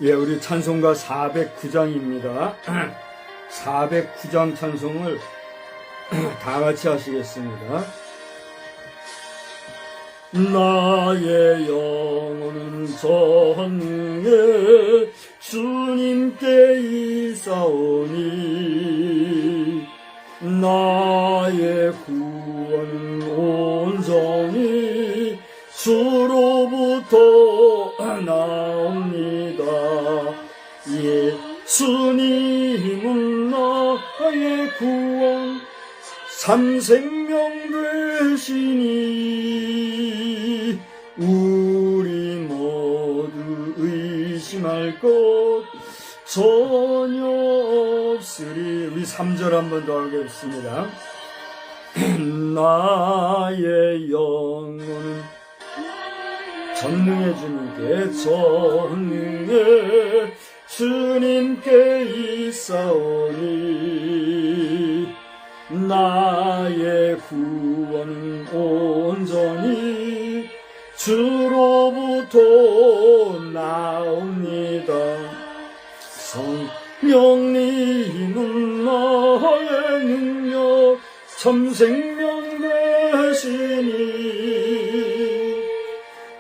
예, 우리 찬송가 409장입니다. 409장 찬송을 다 같이 하시겠습니다. 나의 영혼은 전능해 주님께 있사오니 나의 구원은 온전히 주로부터 나옵니다. 예수님은 나의 구원 삼생명 되시니 우리 모두 의심할 것 전혀 없으리. 우리 3절 한 번 더 하겠습니다. 나의 영혼은 전능해 주님께 전능해 주님께 있사오니 나의 구원은 온전히 주로부터 나옵니다. 성령님은 나의 능력 참생명 되시니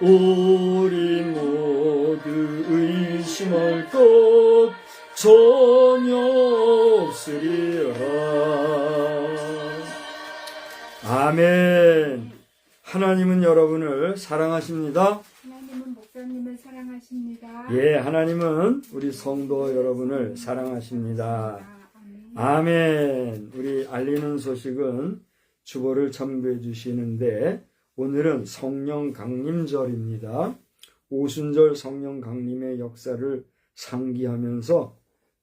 우리 모두 의심할 것 전혀 없으리라. 아멘. 하나님은 여러분을 사랑하십니다. 하나님은 목사님을 사랑하십니다. 예, 하나님은 우리 성도 여러분을 사랑하십니다. 아멘. 우리 알리는 소식은 주보를 참고해 주시는데 오늘은 성령 강림절입니다. 오순절 성령 강림의 역사를 상기하면서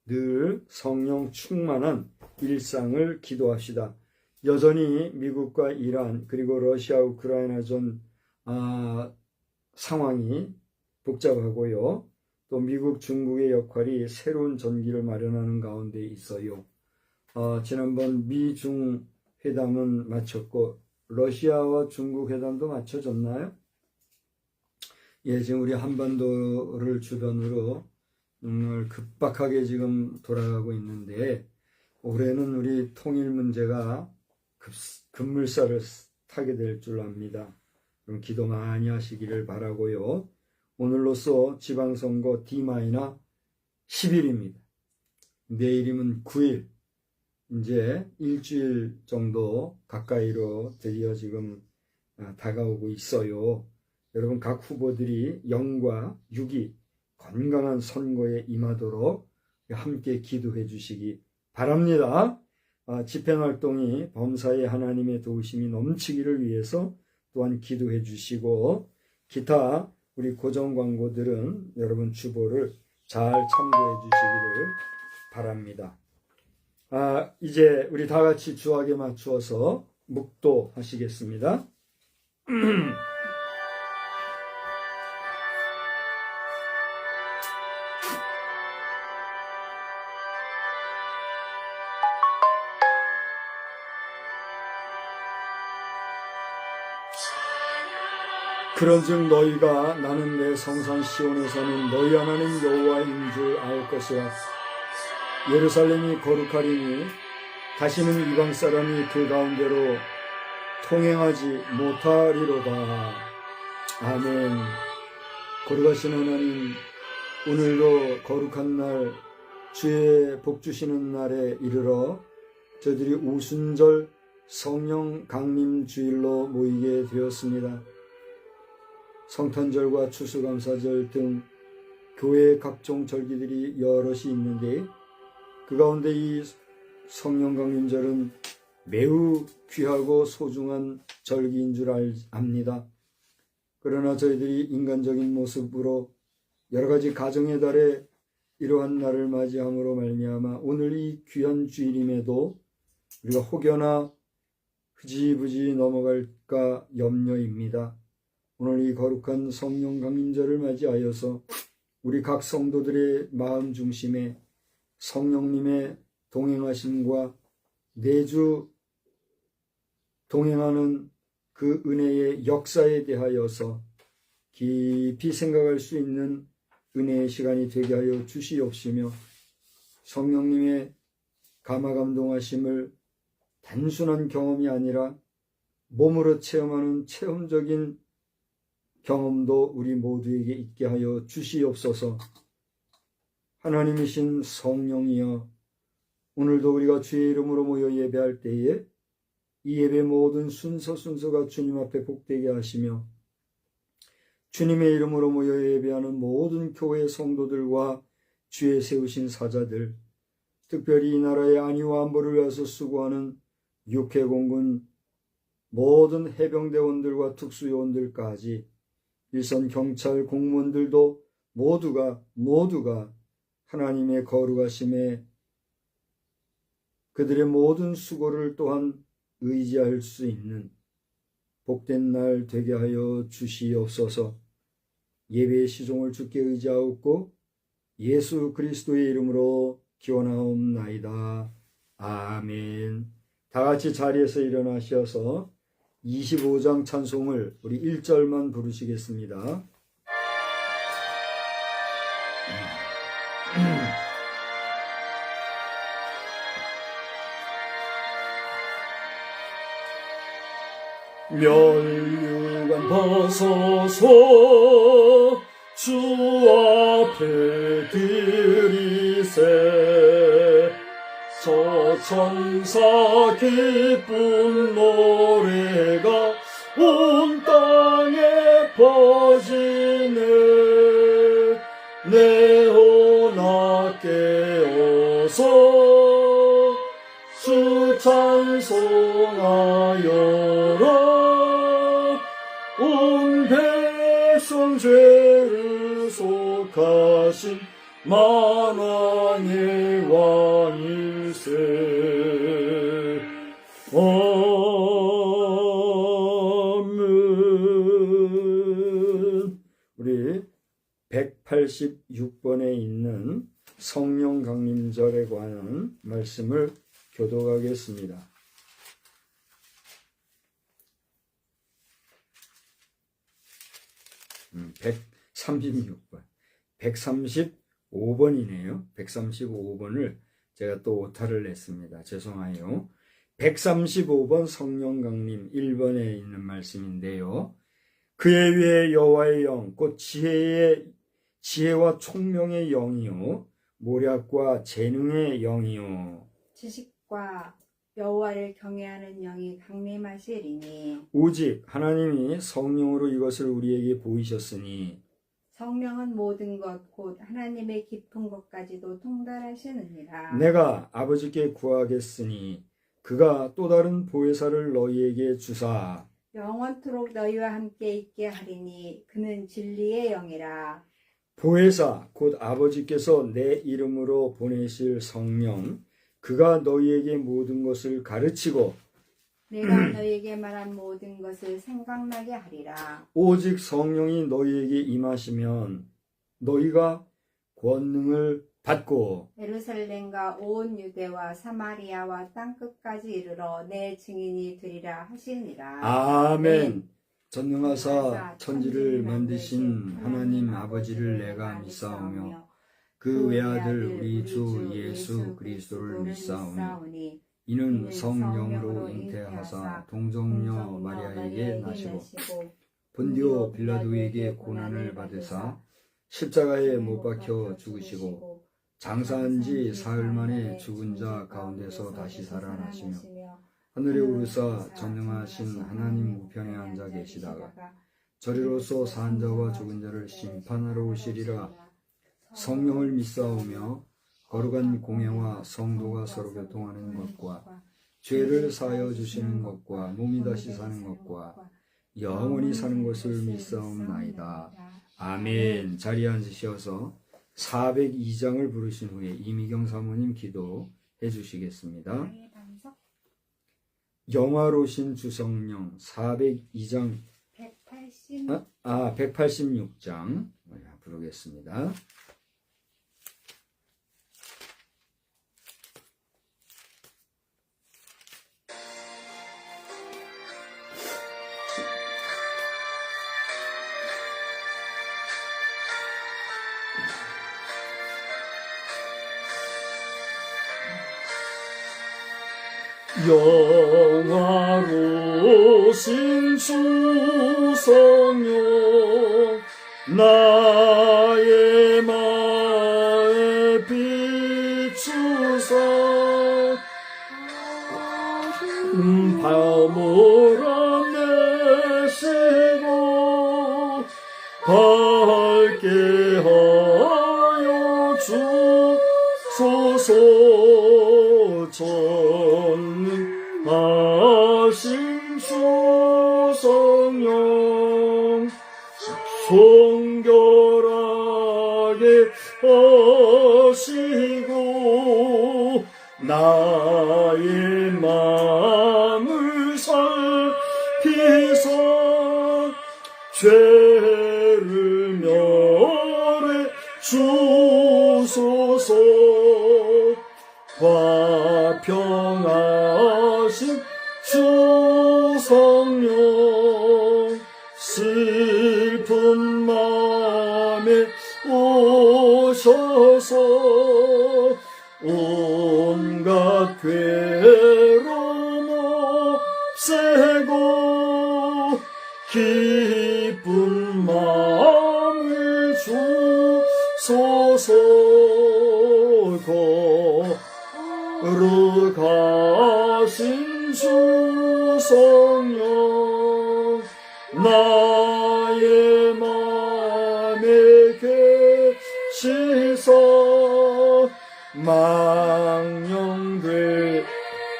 늘 성령 충만한 일상을 기도합시다. 여전히 미국과 이란 그리고 러시아 우크라이나전 상황이 복잡하고요. 또 미국 중국의 역할이 새로운 전기를 마련하는 가운데 있어요. 지난번 미중 회담은 마쳤고 러시아와 중국 회담도 마쳐졌나요? 예, 지금 우리 한반도를 주변으로 급박하게 지금 돌아가고 있는데 올해는 우리 통일 문제가 급물살을 타게 될 줄 압니다. 그럼 기도 많이 하시기를 바라고요. 오늘로써 지방선거 D-10일입니다. 내일이면 9일. 이제 일주일 정도 가까이로 드디어 지금 다가오고 있어요. 여러분 각 후보들이 영과 육이 건강한 선거에 임하도록 함께 기도해 주시기 바랍니다. 집행활동이 범사에 하나님의 도우심이 넘치기를 위해서 또한 기도해 주시고 기타 우리 고정 광고들은 여러분 주보를 잘 참고해 주시기를 바랍니다. 이제 우리 다 같이 주악에 맞추어서 묵도하시겠습니다. 그런즉 너희가 나는 내 성산 시온에서는 너희 하나님 여호와인 줄 알 것이라. 예루살렘이 거룩하리니 다시는 이방 사람이 그 가운데로 통행하지 못하리로다. 아멘. 거룩하신 하나님, 오늘도 거룩한 날 주의 복 주시는 날에 이르러 저희들이 오순절 성령 강림 주일로 모이게 되었습니다. 성탄절과 추수감사절 등 교회의 각종 절기들이 여럿이 있는데 그 가운데 이 성령 강림절은 매우 귀하고 소중한 절기인 줄 압니다. 그러나 저희들이 인간적인 모습으로 여러 가지 가정의 달에 이러한 날을 맞이함으로 말미암아 오늘 이 귀한 주일임에도 우리가 혹여나 흐지부지 넘어갈까 염려입니다. 오늘 이 거룩한 성령 강림절을 맞이하여서 우리 각 성도들의 마음 중심에 성령님의 동행하심과 내주 동행하는 그 은혜의 역사에 대하여서 깊이 생각할 수 있는 은혜의 시간이 되게 하여 주시옵시며 성령님의 감화감동하심을 단순한 경험이 아니라 몸으로 체험하는 체험적인 경험도 우리 모두에게 있게 하여 주시옵소서. 하나님이신 성령이여, 오늘도 우리가 주의 이름으로 모여 예배할 때에 이 예배 모든 순서가 주님 앞에 복되게 하시며 주님의 이름으로 모여 예배하는 모든 교회 성도들과 주의 세우신 사자들, 특별히 이 나라의 안위와 안보를 위해서 수고하는 육해공군 모든 해병대원들과 특수요원들까지 일선 경찰 공무원들도 모두가 하나님의 거룩하심에 그들의 모든 수고를 또한 의지할 수 있는 복된 날 되게 하여 주시옵소서. 예배의 시종을 주께 의지하옵고 예수 그리스도의 이름으로 기원하옵나이다. 아멘. 다 같이 자리에서 일어나셔서 25장 찬송을 우리 1절만 부르시겠습니다. 멸류관 벗어서 주 앞에 드리세 서천사 기쁜 노래가 온 땅에 퍼지네 내오나 깨어서 주 찬송하여라 온 백성 죄를 속하신 만왕의 왕일세. 아멘. 우리 186번에 있는 성령 강림절에 관한 말씀을 교독하겠습니다. 136번, 135번이네요. 135번을 제가 또 오타를 냈습니다. 죄송해요. 135번 성령 강림 1번에 있는 말씀인데요. 그의 위에 여호와의 영, 곧 지혜와 총명의 영이요, 모략과 재능의 영이요, 지식과 여호와를 경외하는 영이 강림하시리니 오직 하나님이 성령으로 이것을 우리에게 보이셨으니 성령은 모든 것 곧 하나님의 깊은 것까지도 통달하시느니라. 내가 아버지께 구하겠으니 그가 또 다른 보혜사를 너희에게 주사 영원토록 너희와 함께 있게 하리니 그는 진리의 영이라. 보혜사 곧 아버지께서 내 이름으로 보내실 성령, 그가 너희에게 모든 것을 가르치고 내가 너희에게 말한 모든 것을 생각나게 하리라. 오직 성령이 너희에게 임하시면 너희가 권능을 받고 예루살렘과 온 유대와 사마리아와 땅끝까지 이르러 내 증인이 되리라 하시니라. 아멘. 전능하사 천지를 만드신 하나님 아버지를 내가 믿사오며 그 외아들 우리 주 예수 그리스도를 믿사오니 이는 성령으로 잉태하사 동정녀 마리아에게 나시고 본디오 빌라도에게 고난을 받으사 십자가에 못 박혀 죽으시고 장사한 지 사흘 만에 죽은 자 가운데서 다시 살아나시며 하늘에 오르사 전능하신 하나님 우편에 앉아 계시다가 저리로서 산 자와 죽은 자를 심판하러 오시리라. 성령을 믿사오며 거룩한 공예와 성도가 서로 교통하는 것과 죄를 사하여 주시는 것과 몸이 다시 사는 것과 영원히 사는 것을 믿사옵나이다. 아멘. 자리에 앉으셔서 402장을 부르신 후에 이미경 사모님 기도해 주시겠습니다. 영화로신 주성령 402장 186장 부르겠습니다. 영화로신 주 성령 나의 마음에 비추사 밤을 내시고 밝게 하여 주소서 전능하신 주 성령 성결하게 하시고 나의 마음을 살피사 죄를 멸해 주소서 화평하신 주 성령 슬픈 맘에 오셔서 온갖 괴로움 없애고 기쁜 마음을 주소서 거룩하신 주 성령 나의 맘에 계시사 망령될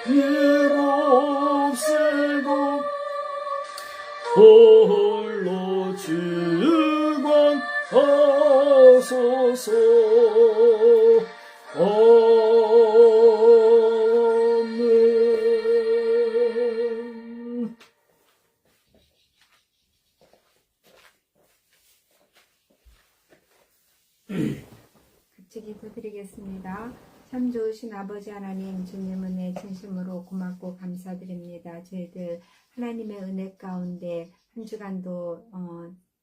일 없애고 홀로 주관하소서 아멘. 같이 기도드리겠습니다. 참 좋으신 아버지 하나님, 주님 은혜 진심으로 고맙고 감사드립니다. 저희들 하나님의 은혜 가운데 한 주간도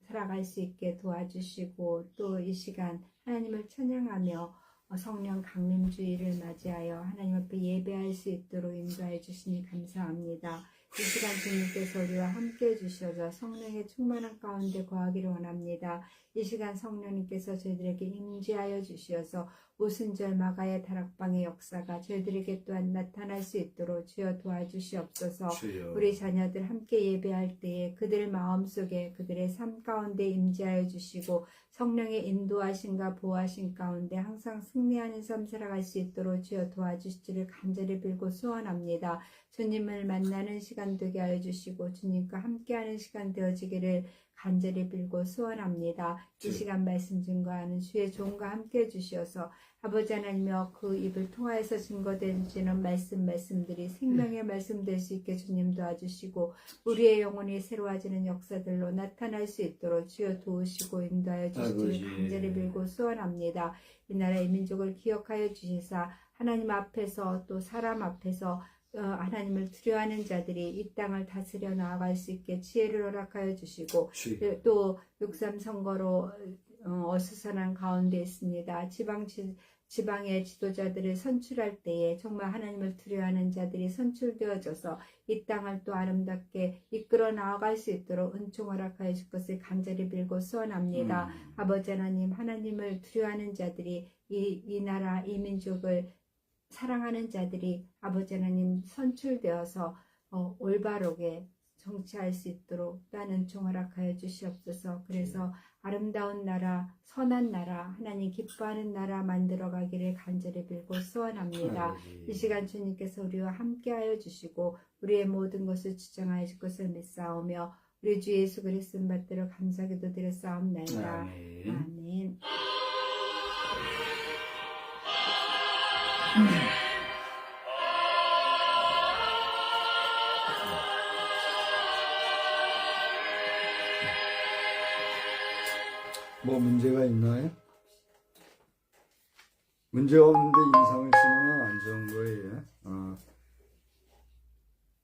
살아갈 수 있게 도와주시고 또 이 시간 하나님을 찬양하며 성령 강림주의를 맞이하여 하나님 앞에 예배할 수 있도록 인도해 주시니 감사합니다. 이 시간 주님께서 우리와 함께 해주셔서 성령의 충만한 가운데 거하기를 원합니다. 이 시간 성령님께서 저희들에게 임재하여 주시어서 오순절 마가의 다락방의 역사가 저희들에게 또한 나타날 수 있도록 주여 도와주시옵소서. 주여. 우리 자녀들 함께 예배할 때에 그들 마음속에 그들의 삶 가운데 임재하여 주시고 성령의 인도하심과 보호하심 가운데 항상 승리하는 삶 살아갈 수 있도록 주여 도와주시기를 간절히 빌고 소원합니다. 주님을 만나는 시간 되게 하여 주시고 주님과 함께하는 시간 되어지기를 간절히 빌고 소원합니다. 이 시간 말씀 증거하는 주의 종과 함께 해주시어서 아버지 하나님여 그 입을 통하여서 증거되지는 말씀들이 생명의 말씀 될 수 있게 주님 도와주시고 우리의 영혼이 새로워지는 역사들로 나타날 수 있도록 주여 도우시고 인도하여 주시기를 간절히 빌고 소원합니다. 이 나라의 민족을 기억하여 주시사 하나님 앞에서 또 사람 앞에서 하나님을 두려워하는 자들이 이 땅을 다스려 나아갈 수 있게 지혜를 허락하여 주시고 또 6.3 선거로 어수선한 가운데 있습니다. 지방의 지도자들을 선출할 때에 정말 하나님을 두려워하는 자들이 선출되어져서 이 땅을 또 아름답게 이끌어 나아갈 수 있도록 은총 허락하여 줄 것을 간절히 빌고 소원합니다. 아버지 하나님, 하나님을 두려워하는 자들이 이 나라, 이 민족을 사랑하는 자들이 아버지 하나님 선출되어서 올바르게 정치할 수 있도록 또한 은총 허락하여 주시옵소서. 그래서 아름다운 나라, 선한 나라, 하나님 기뻐하는 나라 만들어가기를 간절히 빌고 소원합니다. 이 시간 주님께서 우리와 함께하여 주시고 우리의 모든 것을 주장하여 줄 것을 믿사오며 우리 주 예수 그리스도 받들어 감사기도 드렸사옵나이다. 아멘. 뭐 문제가 있나요? 문제가 없는데 인상을 쓰면 안 좋은 거예요.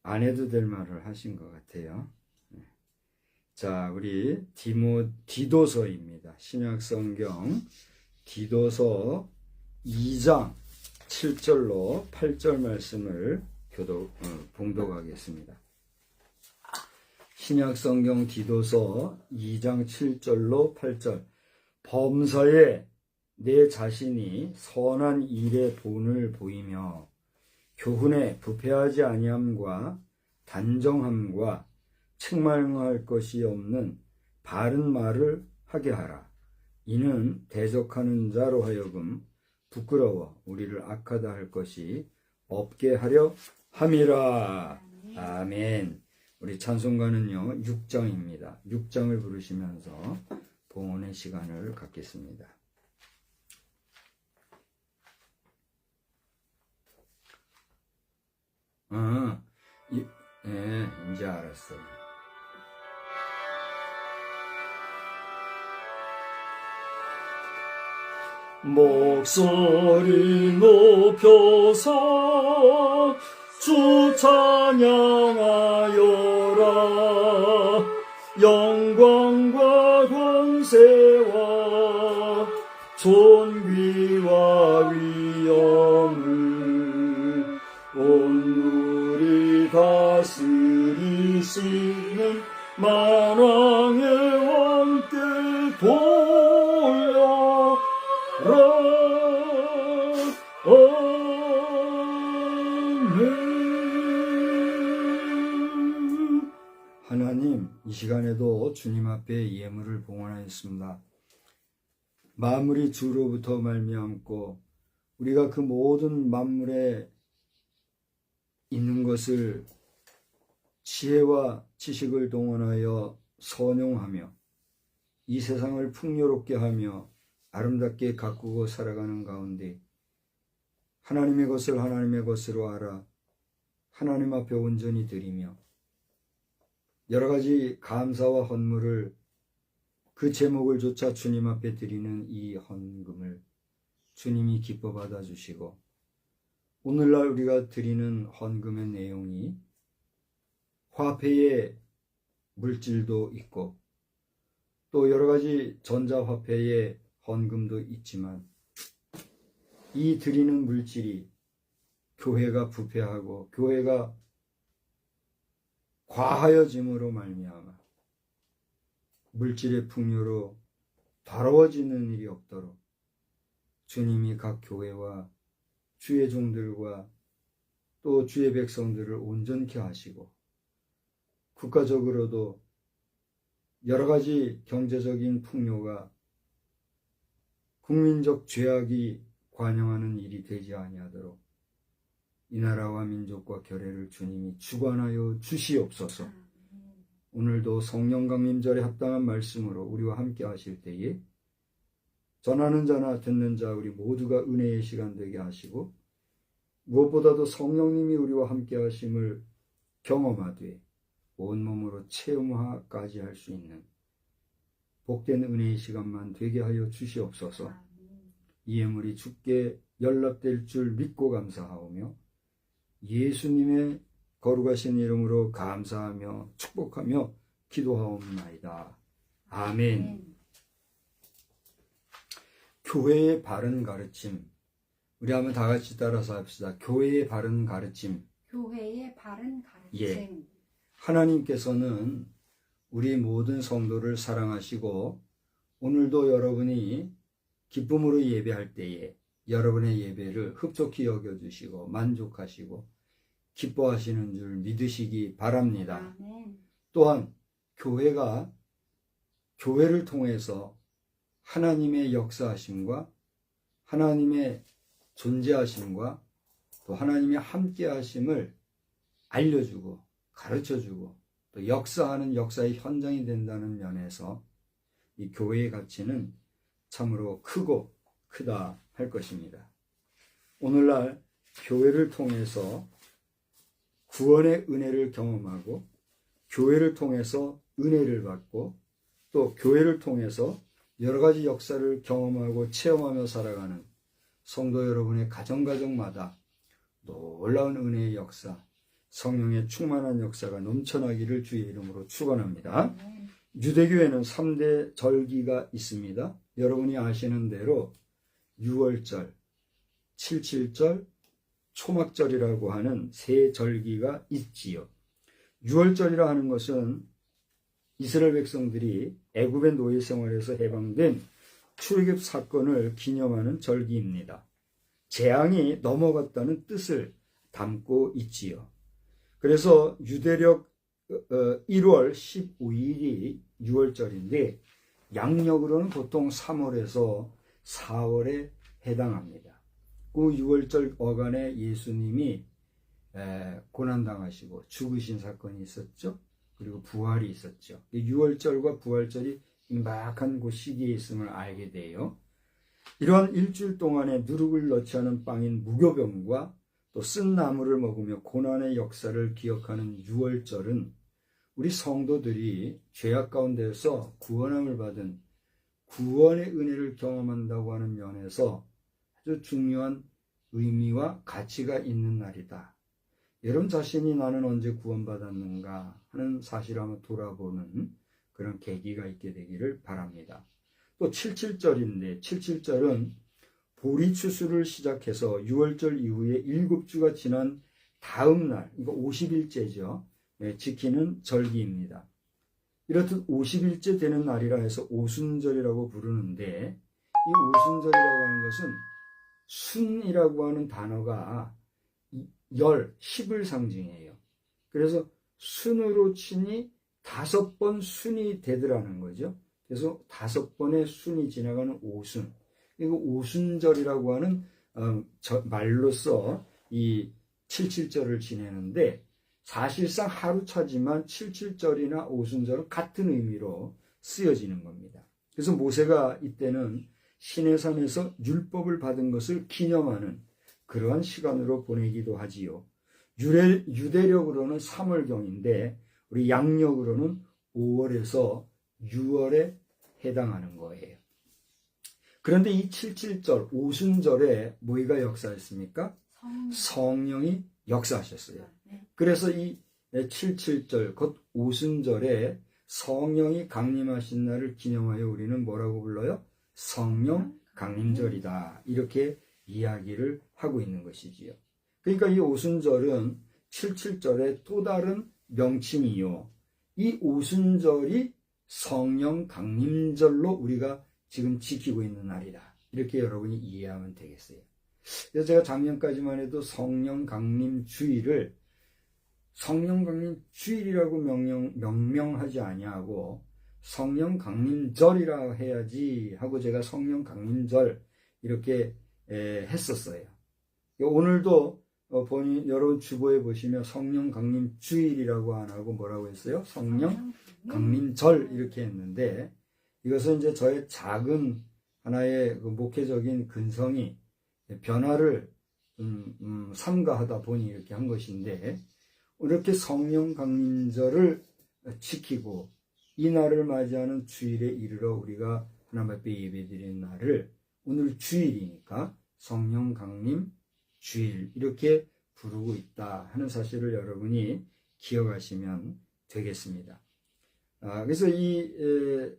안 해도 될 말을 하신 것 같아요. 자, 우리 디도서입니다. 신약성경 디도서 2장 7절로 8절 말씀을 봉독하겠습니다. 신약성경 디도서 2장 7절로 8절. 범사에 내 자신이 선한 일에 본을 보이며 교훈에 부패하지 아니함과 단정함과 책망할 것이 없는 바른 말을 하게 하라. 이는 대적하는 자로 하여금 부끄러워 우리를 악하다 할 것이 없게 하려 함이라. 아멘. 우리 찬송가는요 6장입니다. 6장을 부르시면서 봉헌의 시간을 갖겠습니다. 이제 알았어요. 목소리 높여서 주 찬양하여라. 영광과 권세와 존귀와 위엄을 온누리 다스리시는 만왕의 왕께 돌려라. 아멘. 하나님, 이 시간에도 주님 앞에 예물을 봉헌하였습니다. 만물이 주로부터 말미암고 우리가 그 모든 만물에 있는 것을 지혜와 지식을 동원하여 선용하며 이 세상을 풍요롭게 하며 아름답게 가꾸고 살아가는 가운데 하나님의 것을 하나님의 것으로 알아 하나님 앞에 온전히 드리며 여러 가지 감사와 헌물을 그 제목을 조차 주님 앞에 드리는 이 헌금을 주님이 기뻐 받아주시고 오늘날 우리가 드리는 헌금의 내용이 화폐의 물질도 있고 또 여러 가지 전자화폐의 헌금도 있지만 이 드리는 물질이 교회가 부패하고 교회가 과하여짐으로 말미암아 물질의 풍요로 더러워지는 일이 없도록 주님이 각 교회와 주의 종들과 또 주의 백성들을 온전케 하시고 국가적으로도 여러 가지 경제적인 풍요가 국민적 죄악이 관영하는 일이 되지 아니하도록 이 나라와 민족과 교회를 주님이 주관하여 주시옵소서. 오늘도 성령 강림절에 합당한 말씀으로 우리와 함께 하실 때에 전하는 자나 듣는 자 우리 모두가 은혜의 시간 되게 하시고 무엇보다도 성령님이 우리와 함께 하심을 경험하되 온몸으로 체험화까지 할 수 있는 복된 은혜의 시간만 되게 하여 주시옵소서. 이 예물이 주께 연락될 줄 믿고 감사하오며 예수님의 거룩하신 이름으로 감사하며 축복하며 기도하옵나이다. 아멘. 교회의 바른 가르침. 우리 한번 다 같이 따라서 합시다. 교회의 바른 가르침. 교회의 바른 가르침. 예. 하나님께서는 우리 모든 성도를 사랑하시고 오늘도 여러분이 기쁨으로 예배할 때에 여러분의 예배를 흡족히 여겨주시고 만족하시고 기뻐하시는 줄 믿으시기 바랍니다. 아멘. 또한 교회가 교회를 통해서 하나님의 역사하심과 하나님의 존재하심과 또 하나님의 함께하심을 알려주고 가르쳐주고 또 역사하는 역사의 현장이 된다는 면에서 이 교회의 가치는 참으로 크고 크다 할 것입니다. 오늘날 교회를 통해서 구원의 은혜를 경험하고 교회를 통해서 은혜를 받고 또 교회를 통해서 여러 가지 역사를 경험하고 체험하며 살아가는 성도 여러분의 가정마다 놀라운 은혜의 역사, 성령의 충만한 역사가 넘쳐나기를 주의 이름으로 축원합니다. 유대교에는 3대 절기가 있습니다. 여러분이 아시는 대로 6월절, 77절, 초막절이라고 하는 세 절기가 있지요. 유월절이라 하는 것은 이스라엘 백성들이 애굽의 노예 생활에서 해방된 출애굽 사건을 기념하는 절기입니다. 재앙이 넘어갔다는 뜻을 담고 있지요. 그래서 유대력 1월 15일이 유월절인데 양력으로는 보통 3월에서 4월에 해당합니다. 그 유월절 어간에 예수님이 고난당하시고 죽으신 사건이 있었죠. 그리고 부활이 있었죠. 유월절과 부활절이 임박한 그 시기에 있음을 알게 돼요. 이러한 일주일 동안에 누룩을 넣지 않은 빵인 무교병과 또 쓴 나물을 먹으며 고난의 역사를 기억하는 유월절은 우리 성도들이 죄악 가운데서 구원함을 받은 구원의 은혜를 경험한다고 하는 면에서 아주 중요한 의미와 가치가 있는 날이다. 여러분 자신이 나는 언제 구원받았는가 하는 사실을 한번 돌아보는 그런 계기가 있게 되기를 바랍니다. 또 77절인데 77절은 보리추수를 시작해서 유월절 이후에 7주가 지난 다음 날, 이거 50일째죠. 지키는 절기입니다. 이렇듯 50일째 되는 날이라 해서 오순절이라고 부르는데 이 오순절이라고 하는 것은 순이라고 하는 단어가 10을 상징해요. 그래서 순으로 치니 5번 순이 되더라는 거죠. 그래서 5번의 순이 지나가는 오순. 이거 오순절이라고 하는 말로써 이 77절을 지내는데 사실상 하루 차지만 77절이나 오순절은 같은 의미로 쓰여지는 겁니다. 그래서 모세가 이때는 시내산에서 율법을 받은 것을 기념하는 그러한 시간으로 보내기도 하지요. 유대력으로는 3월경인데 우리 양력으로는 5월에서 6월에 해당하는 거예요. 그런데 이 77절 오순절에 뭐가 역사했습니까? 성령이 역사하셨어요. 그래서 이 77절 곧 오순절에 성령이 강림하신 날을 기념하여 우리는 뭐라고 불러요? 성령 강림절이다. 이렇게 이야기를 하고 있는 것이지요. 그러니까 이 오순절은 77절의 또 다른 명칭이요. 이 오순절이 성령 강림절로 우리가 지금 지키고 있는 날이다. 이렇게 여러분이 이해하면 되겠어요. 그래서 제가 작년까지만 해도 성령 강림 주일을 성령 강림 주일이라고 명명하지 아니하고 성령 강림절이라 해야지 하고 제가 성령 강림절 이렇게 했었어요. 오늘도 여러분 주보에 보시면 성령 강림 주일이라고 안 하고 뭐라고 했어요? 성령 강림절 이렇게 했는데 이것은 이제 저의 작은 하나의 그 목회적인 근성이 변화를 삼가하다 보니 이렇게 한 것인데 이렇게 성령 강림절을 지키고 이 날을 맞이하는 주일에 이르러 우리가 하나님 앞에 예배드리는 날을 오늘 주일이니까 성령 강림 주일 이렇게 부르고 있다 하는 사실을 여러분이 기억하시면 되겠습니다. 그래서 이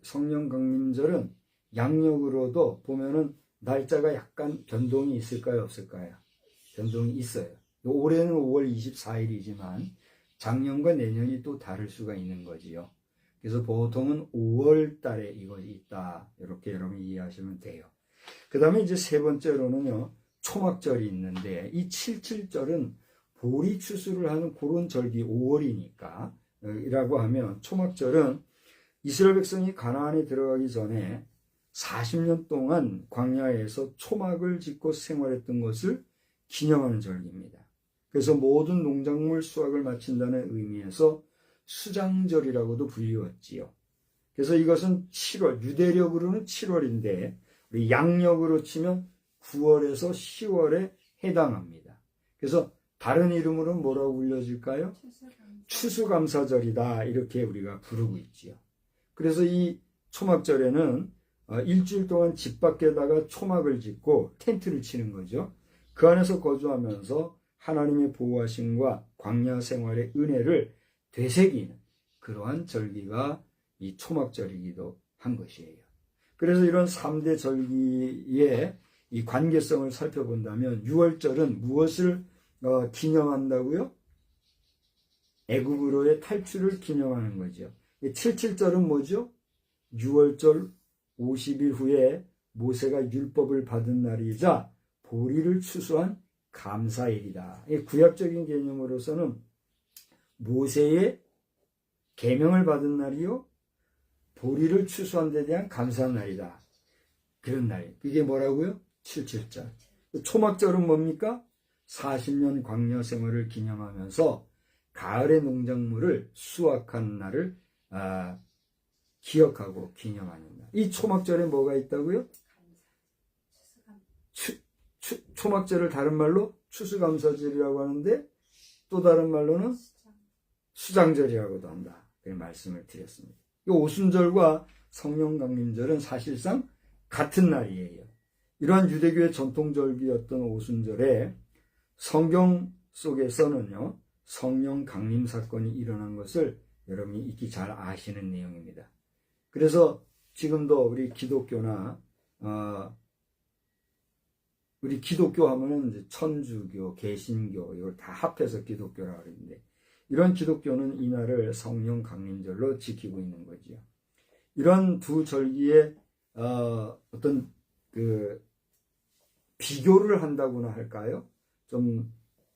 성령 강림절은 양력으로도 보면은 날짜가 약간 변동이 있을까요? 없을까요? 변동이 있어요. 올해는 5월 24일이지만 작년과 내년이 또 다를 수가 있는 거지요. 그래서 보통은 5월 달에 이것이 있다. 이렇게 여러분이 이해하시면 돼요. 그 다음에 이제 세 번째로는요, 초막절이 있는데 이 77절은 보리 추수를 하는 그런 절기 5월이니까 이라고 하면 초막절은 이스라엘 백성이 가나안에 들어가기 전에 40년 동안 광야에서 초막을 짓고 생활했던 것을 기념하는 절기입니다. 그래서 모든 농작물 수확을 마친다는 의미에서 수장절이라고도 불리웠지요. 그래서 이것은 7월, 유대력으로는 7월인데 우리 양력으로 치면 9월에서 10월에 해당합니다. 그래서 다른 이름으로는 뭐라고 불려질까요? 추수감사절이다. 이렇게 우리가 부르고 있지요. 그래서 이 초막절에는 일주일 동안 집 밖에다가 초막을 짓고 텐트를 치는 거죠. 그 안에서 거주하면서 하나님의 보호하심과 광야 생활의 은혜를 되새기는 그러한 절기가 이 초막절이기도 한 것이에요. 그래서 이런 3대 절기의 이 관계성을 살펴본다면 6월절은 무엇을 기념한다고요? 애굽으로의 탈출을 기념하는 거죠. 77절은 뭐죠? 6월절 50일 후에 모세가 율법을 받은 날이자 보리를 추수한 감사일이다. 구약적인 개념으로서는 모세의 계명을 받은 날이요, 보리를 추수한 데 대한 감사한 날이다. 그런 날. 그게 뭐라고요? 77절. 초막절은 뭡니까? 40년 광야 생활을 기념하면서 가을의 농작물을 수확한 날을 기억하고 기념하는 날. 이 초막절에 뭐가 있다고요? 초막절을 다른 말로 추수감사절이라고 하는데 또 다른 말로는 수장절이라고도 한다. 그런 말씀을 드렸습니다. 이 오순절과 성령강림절은 사실상 같은 날이에요. 이러한 유대교의 전통절기였던 오순절에 성경 속에서는요, 성령 강림 사건이 일어난 것을 여러분이 익히 잘 아시는 내용입니다. 그래서 지금도 우리 기독교나 우리 기독교 하면은 이제 천주교, 개신교 이걸 다 합해서 기독교라고 그러는데, 이런 기독교는 이날을 성령 강림절로 지키고 있는 거지요. 이런 두 절기의 어떤 그 비교를 한다고나 할까요? 좀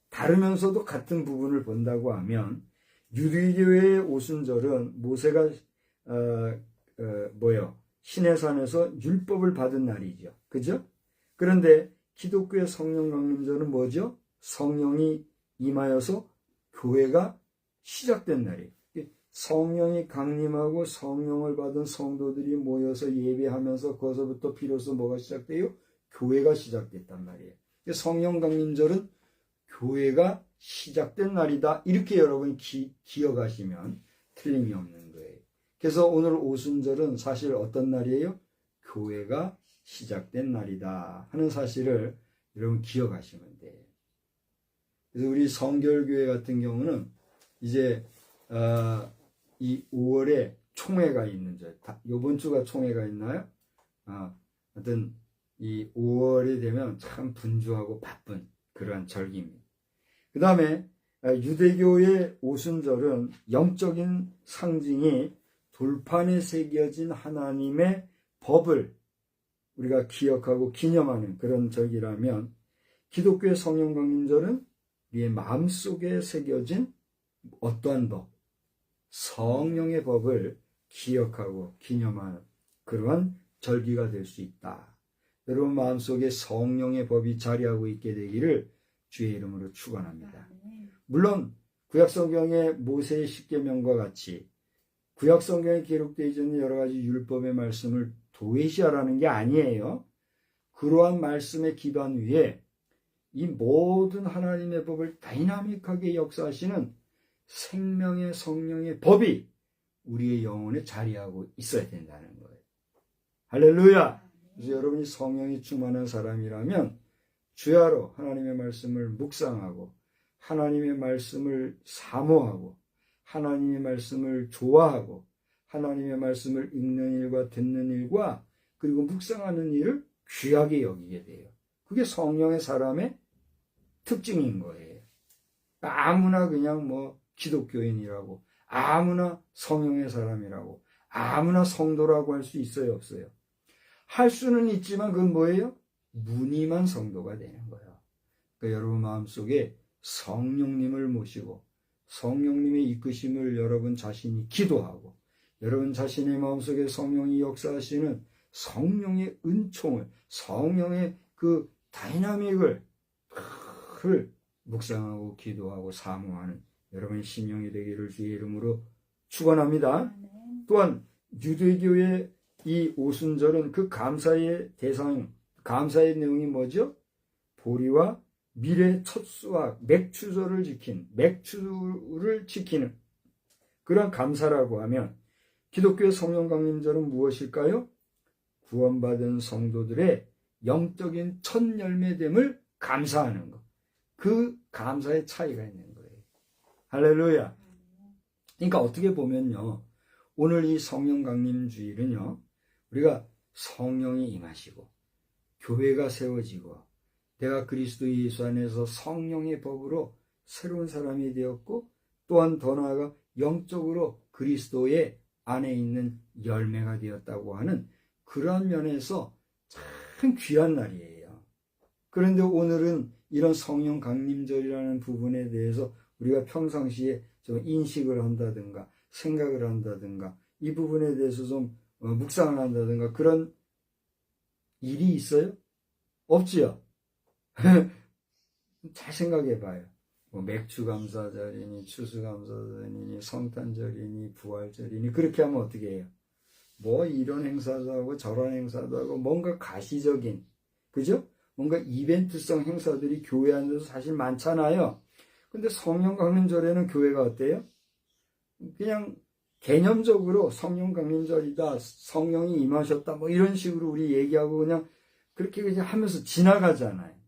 다르면서도 같은 부분을 본다고 하면, 유대교의 오순절은 모세가 시내산에서 율법을 받은 날이죠. 그죠? 그런데 기독교의 성령 강림절은 뭐죠? 성령이 임하여서 교회가 시작된 날이에요. 성령이 강림하고 성령을 받은 성도들이 모여서 예배하면서 거기서부터 비로소 뭐가 시작돼요? 교회가 시작됐단 말이에요. 성령 강림절은 교회가 시작된 날이다. 이렇게 여러분이 기억하시면 틀림이 없는 거예요. 그래서 오늘 오순절은 사실 어떤 날이에요? 교회가 시작된 날이다 하는 사실을 여러분 기억하시면 돼요. 그래서 우리 성결교회 같은 경우는 이제 이 5월에 총회가 있는 절, 이번 주가 총회가 있나요? 하여튼 이 5월이 되면 참 분주하고 바쁜 그러한 절기입니다. 그 다음에 유대교의 오순절은 영적인 상징이 돌판에 새겨진 하나님의 법을 우리가 기억하고 기념하는 그런 절기라면, 기독교의 성령 강림절은 우리의 마음속에 새겨진 어떠한 법, 성령의 법을 기억하고 기념하는 그러한 절기가 될 수 있다. 여러분 마음속에 성령의 법이 자리하고 있게 되기를 주의 이름으로 축원합니다. 물론 구약성경의 모세의 십계명과 같이 구약성경에 기록되어 있는 여러 가지 율법의 말씀을 도외시하라는 게 아니에요. 그러한 말씀의 기반 위에 이 모든 하나님의 법을 다이나믹하게 역사하시는 생명의 성령의 법이 우리의 영혼에 자리하고 있어야 된다는 거예요. 할렐루야! 그래서 여러분이 성령이 충만한 사람이라면 주야로 하나님의 말씀을 묵상하고 하나님의 말씀을 사모하고 하나님의 말씀을 좋아하고 하나님의 말씀을 읽는 일과 듣는 일과 그리고 묵상하는 일을 귀하게 여기게 돼요. 그게 성령의 사람의 특징인 거예요. 아무나 그냥 뭐 기독교인이라고, 아무나 성령의 사람이라고, 아무나 성도라고 할 수 있어요, 없어요? 할 수는 있지만 그건 뭐예요? 무늬만 성도가 되는 거예요. 그러니까 여러분 마음속에 성령님을 모시고 성령님의 이끄심을 여러분 자신이 기도하고 여러분 자신의 마음속에 성령이 역사하시는 성령의 은총을, 성령의 그 다이나믹을 묵상하고 기도하고 사모하는 여러분의 심령이 되기를 주의 이름으로 축원합니다. 또한 유대교의 이 오순절은 그 감사의 대상, 감사의 내용이 뭐죠? 보리와 밀의 첫 수확, 맥추절을 맥추를 지키는 그런 감사라고 하면, 기독교의 성령 강림절은 무엇일까요? 구원받은 성도들의 영적인 첫 열매됨을 감사하는 것. 그 감사의 차이가 있는 거예요. 할렐루야. 그러니까 어떻게 보면요, 오늘 이 성령 강림 주일은요, 우리가 성령이 임하시고 교회가 세워지고 내가 그리스도 예수 안에서 성령의 법으로 새로운 사람이 되었고 또한 더 나아가 영적으로 그리스도의 안에 있는 열매가 되었다고 하는 그러한 면에서 참 귀한 날이에요. 그런데 오늘은 이런 성령 강림절이라는 부분에 대해서 우리가 평상시에 좀 인식을 한다든가 생각을 한다든가 이 부분에 대해서 좀 묵상을 한다든가 그런 일이 있어요? 없지요? 잘 생각해 봐요. 뭐 맥주 감사절이니 추수 감사절이니 성탄절이니 부활절이니 그렇게 하면 어떻게 해요? 뭐 이런 행사도 하고 저런 행사도 하고 뭔가 가시적인 그죠? 뭔가 이벤트성 행사들이 교회 안에서 사실 많잖아요. 근데 성령 강림절에는 교회가 어때요? 그냥 개념적으로 성령 강림절이다, 성령이 임하셨다, 뭐 이런 식으로 우리 얘기하고 그냥 그렇게 그냥 하면서 지나가잖아요.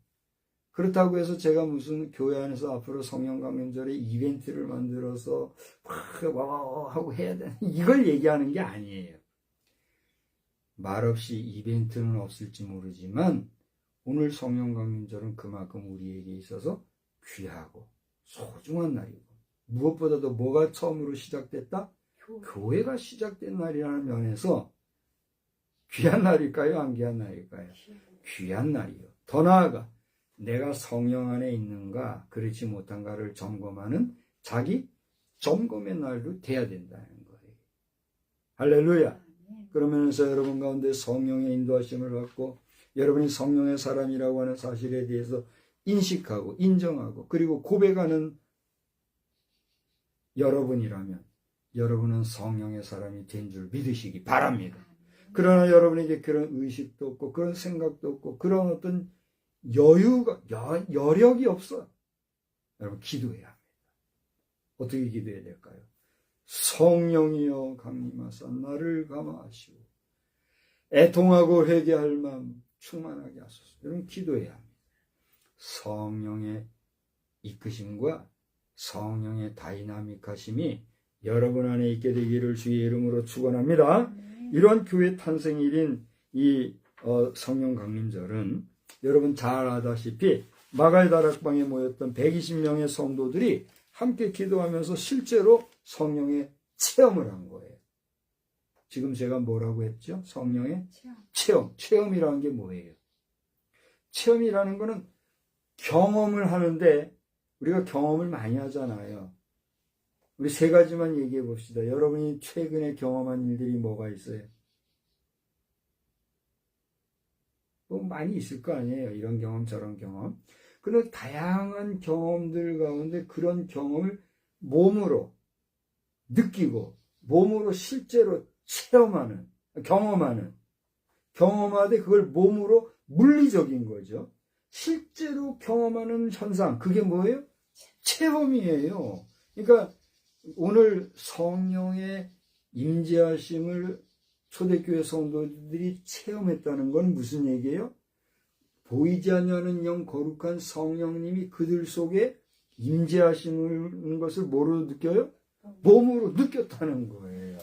그렇다고 해서 제가 무슨 교회 안에서 앞으로 성령 강림절에 이벤트를 만들어서 막 하고 해야 되는 이걸 얘기하는 게 아니에요. 말없이 이벤트는 없을지 모르지만 오늘 성령 강림절은 그만큼 우리에게 있어서 귀하고 소중한 날이고 무엇보다도 뭐가 처음으로 시작됐다? 교회가 시작된 날이라는 면에서 귀한 날일까요? 안 귀한 날일까요? 귀한 날이요. 더 나아가 내가 성령 안에 있는가 그렇지 못한가를 점검하는 자기 점검의 날도 돼야 된다는 거예요. 할렐루야. 그러면서 여러분 가운데 성령의 인도하심을 받고 여러분이 성령의 사람이라고 하는 사실에 대해서 인식하고 인정하고 그리고 고백하는 여러분이라면 여러분은 성령의 사람이 된 줄 믿으시기 바랍니다. 그러나 여러분에게 그런 의식도 없고 그런 생각도 없고 그런 어떤 여유가 여력이 없어. 여러분 기도해야 합니다. 어떻게 기도해야 될까요? 성령이여 강림하사 나를 감화하시고 애통하고 회개할 마음 충만하게 하소서. 여러분 기도해야 합니다. 성령의 이끄심과 성령의 다이나믹하심이 여러분 안에 있게 되기를 주의 이름으로 축원합니다. 이런 교회 탄생일인 이 성령 강림절은 여러분 잘 아다시피 마가의 다락방에 모였던 120명의 성도들이 함께 기도하면서 실제로 성령의 체험을 한 거예요. 지금 제가 뭐라고 했죠? 성령의 체험. 체험이라는 게 뭐예요? 체험이라는 거는 경험을 하는데 우리가 경험을 많이 하잖아요. 우리 세 가지만 얘기해 봅시다. 여러분이 최근에 경험한 일들이 뭐가 있어요? 뭐 많이 있을 거 아니에요. 이런 경험, 저런 경험. 그런 다양한 경험들 가운데 그런 경험을 몸으로 느끼고 몸으로 실제로 체험하는, 경험하되 그걸 몸으로 물리적인 거죠. 실제로 경험하는 현상, 그게 뭐예요? 체험이에요. 그러니까 오늘 성령의 임재하심을 초대교회 성도들이 체험했다는 건 무슨 얘기예요? 보이지 않는 영 거룩한 성령님이 그들 속에 임재하시는 것을 뭐로 느껴요? 몸으로 느꼈다는 거예요.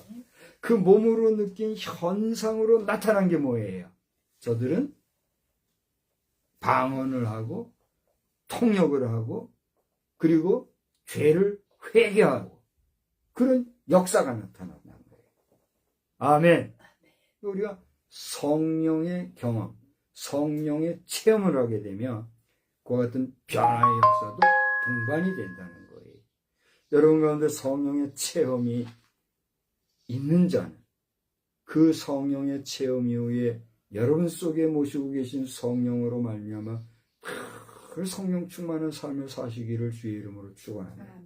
그 몸으로 느낀 현상으로 나타난 게 뭐예요? 저들은 방언을 하고 통역을 하고 그리고 죄를 회개하고 그런 역사가 나타난다는 거예요. 아멘. 우리가 성령의 경험, 성령의 체험을 하게 되면 그와 같은 변화의 역사도 동반이 된다는 거예요. 여러분 가운데 성령의 체험이 있는 자는 그 성령의 체험 이후에 여러분 속에 모시고 계신 성령으로 말미암아 그 성령 충만한 삶을 사시기를 주의 이름으로 축원합니다.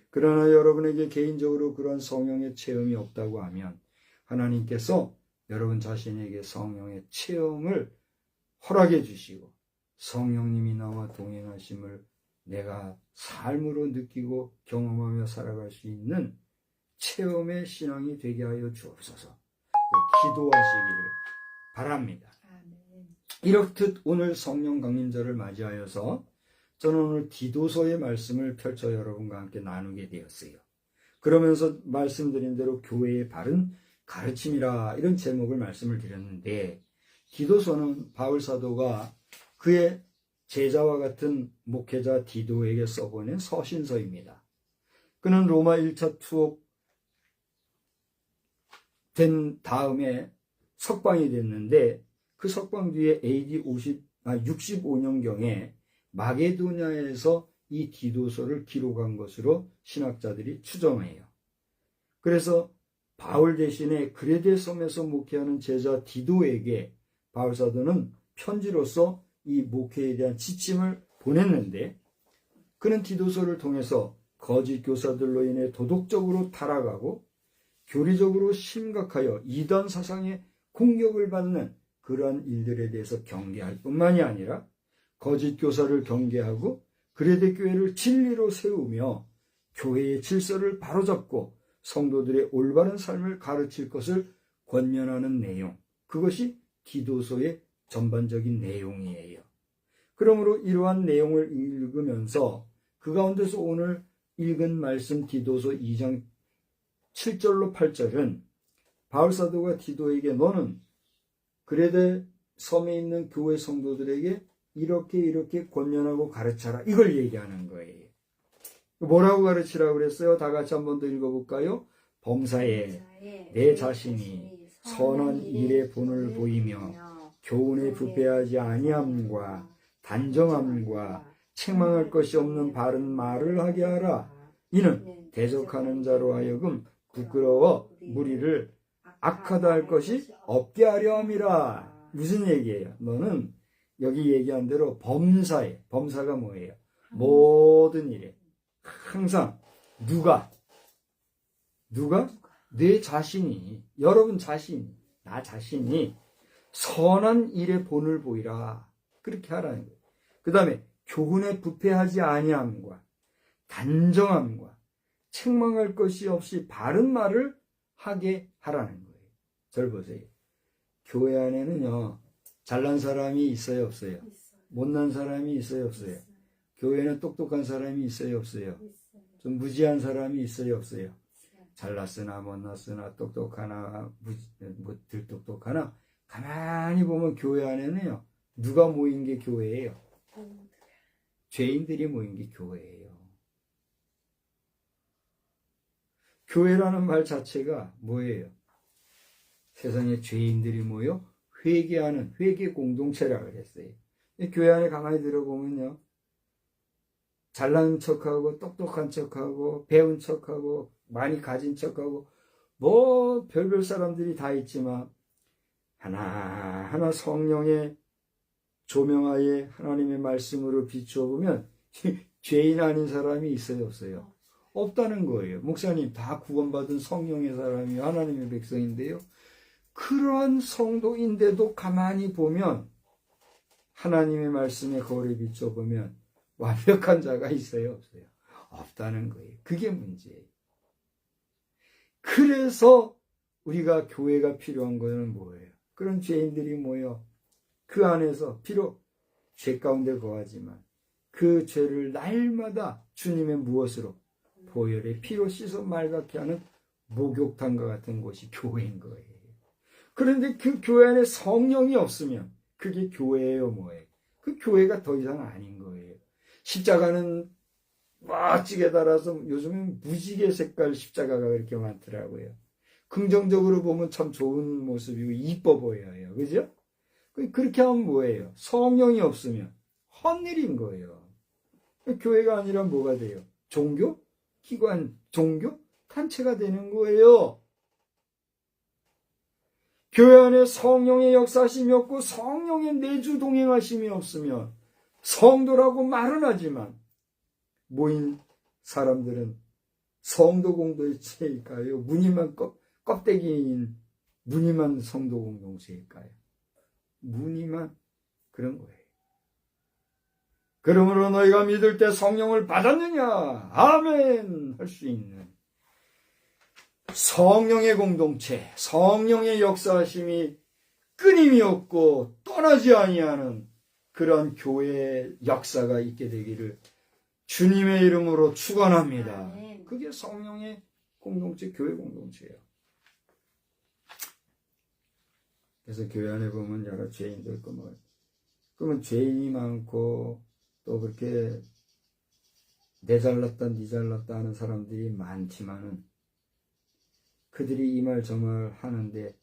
그러나 여러분에게 개인적으로 그런 성령의 체험이 없다고 하면 하나님께서 여러분 자신에게 성령의 체험을 허락해 주시고 성령님이 나와 동행하심을 내가 삶으로 느끼고 경험하며 살아갈 수 있는 체험의 신앙이 되게 하여 주옵소서. 기도하시기를 바랍니다. 이렇듯 오늘 성령 강림절을 맞이하여서 저는 오늘 디도서의 말씀을 펼쳐 여러분과 함께 나누게 되었어요. 그러면서 말씀드린 대로 교회의 바른 가르침이라 이런 제목을 말씀을 드렸는데 디도서는 바울 사도가 그의 제자와 같은 목회자 디도에게 써보낸 서신서입니다. 그는 로마 1차 투옥 된 다음에 석방이 됐는데 그 석방 뒤에 AD 65년경에 마게도냐에서 이 디도서를 기록한 것으로 신학자들이 추정해요. 그래서 바울 대신에 그레데 섬에서 목회하는 제자 디도에게 바울 사도는 편지로서 이 목회에 대한 지침을 보냈는데 그는 디도서를 통해서 거짓 교사들로 인해 도덕적으로 타락하고 교리적으로 심각하여 이단 사상의 공격을 받는 그러한 일들에 대해서 경계할 뿐만이 아니라 거짓 교사를 경계하고 그레데 교회를 진리로 세우며 교회의 질서를 바로잡고 성도들의 올바른 삶을 가르칠 것을 권면하는 내용, 그것이 디도서의 전반적인 내용이에요. 그러므로 이러한 내용을 읽으면서 그 가운데서 오늘 읽은 말씀 디도서 2장 7절로 8절은 바울 사도가 디도에게 너는 그레데 섬에 있는 교회 성도들에게 이렇게 권면하고 가르쳐라, 이걸 얘기하는 거예요. 뭐라고 가르치라고 그랬어요? 다 같이 한 번 더 읽어볼까요? 범사에 내 자신이 선한 일의 본을 보이며 교훈에 부패하지 아니함과 단정함과 책망할 것이 없는 바른 말을 하게 하라. 이는 대적하는 자로 하여금 부끄러워 무리를 악하다 할 것이 없게 하려 함이라. 무슨 얘기예요? 너는 여기 얘기한 대로 범사에, 범사가 뭐예요? 모든 일에 항상 누가 내 자신이, 여러분 자신이, 나 자신이 선한 일의 본을 보이라, 그렇게 하라는 거예요. 그 다음에 교훈에 부패하지 아니함과 단정함과 책망할 것이 없이 바른 말을 하게 하라는 거예요. 절 보세요. 교회 안에는요, 잘난 사람이 있어요, 없어요? 못난 사람이 있어요, 없어요? 교회는 똑똑한 사람이 있어요, 없어요? 좀 무지한 사람이 있어요, 없어요? 잘났으나 못났으나 똑똑하나 덜 똑똑하나 가만히 보면 교회 안에는요, 누가 모인 게 교회예요? 죄인들이 모인 게 교회예요. 교회라는 말 자체가 뭐예요? 세상에 죄인들이 모여 회개하는 회개 공동체라고 그랬어요. 교회 안에 가만히 들어보면요, 잘난 척하고 똑똑한 척하고 배운 척하고 많이 가진 척하고 뭐 별별 사람들이 다 있지만 하나하나 성령의 조명하에 하나님의 말씀으로 비추어 보면 죄인 아닌 사람이 있어요, 없어요? 없다는 거예요. 목사님, 다 구원받은 성령의 사람이 하나님의 백성인데요, 그러한 성도인데도 가만히 보면 하나님의 말씀에 거울에 비춰보면 완벽한 자가 있어요, 없어요? 없다는 거예요. 그게 문제예요. 그래서 우리가 교회가 필요한 거는 뭐예요? 그런 죄인들이 모여 그 안에서 비록 죄 가운데 거하지만 그 죄를 날마다 주님의 무엇으로? 보혈의 피로 씻어 맑게 하는 목욕탕과 같은 곳이 교회인 거예요. 그런데 그 교회 안에 성령이 없으면 그게 교회예요, 뭐예요? 그 교회가 더 이상 아닌 거예요. 십자가는 멋지게 달아서 요즘은 무지개 색깔 십자가가 그렇게 많더라고요. 긍정적으로 보면 참 좋은 모습이고 이뻐 보여요. 그죠? 그렇게 하면 뭐예요? 성령이 없으면 헛일인 거예요. 교회가 아니라 뭐가 돼요? 종교? 기관, 종교? 단체가 되는 거예요. 교회 안에 성령의 역사심이 없고 성령의 내주 동행하심이 없으면 성도라고 말은 하지만 모인 사람들은 성도 공동체의 체일까요? 무늬만 껍데기인 무늬만 성도 공동체일까요? 무늬만 그런 거예요. 그러므로 너희가 믿을 때 성령을 받았느냐? 아멘! 할 수 있는 성령의 공동체, 성령의 역사하심이 끊임이 없고 떠나지 아니하는 그런 교회의 역사가 있게 되기를 주님의 이름으로 축원합니다. 그게 성령의 공동체, 교회 공동체예요. 그래서 교회 안에 보면 여러 죄인들 있고 그러면 죄인이 많고 또 그렇게 내 잘났다 니 잘났다 하는 사람들이 많지만은 그들이 이 말 저 말 하는데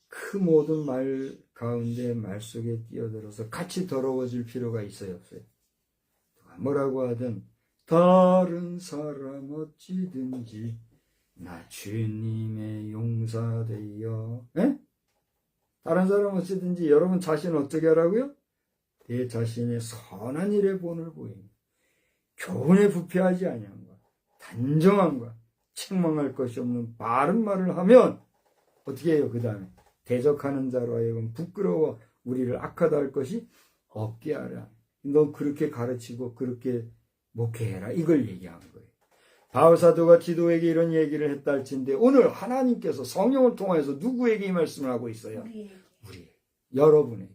그 모든 말 가운데 말 속에 뛰어들어서 같이 더러워질 필요가 있어요 없어요? 누가 뭐라고 하든 다른 사람 어찌든지 나 주님의 용사되어 에? 다른 사람 어찌든지 여러분 자신 어떻게 하라고요? 내 자신의 선한 일에 본을 보이며 교훈에 부패하지 아니함과 단정함과 책망할 것이 없는 바른 말을 하면 어떻게 해요? 그 다음에 대적하는 자로 하여금 부끄러워 우리를 악하다 할 것이 없게 하라. 너 그렇게 가르치고 그렇게 목회해라. 이걸 얘기한 거예요. 바울사도가 디도에게 이런 얘기를 했다 할진데 오늘 하나님께서 성령을 통해서 누구에게 이 말씀을 하고 있어요? 우리 여러분에게.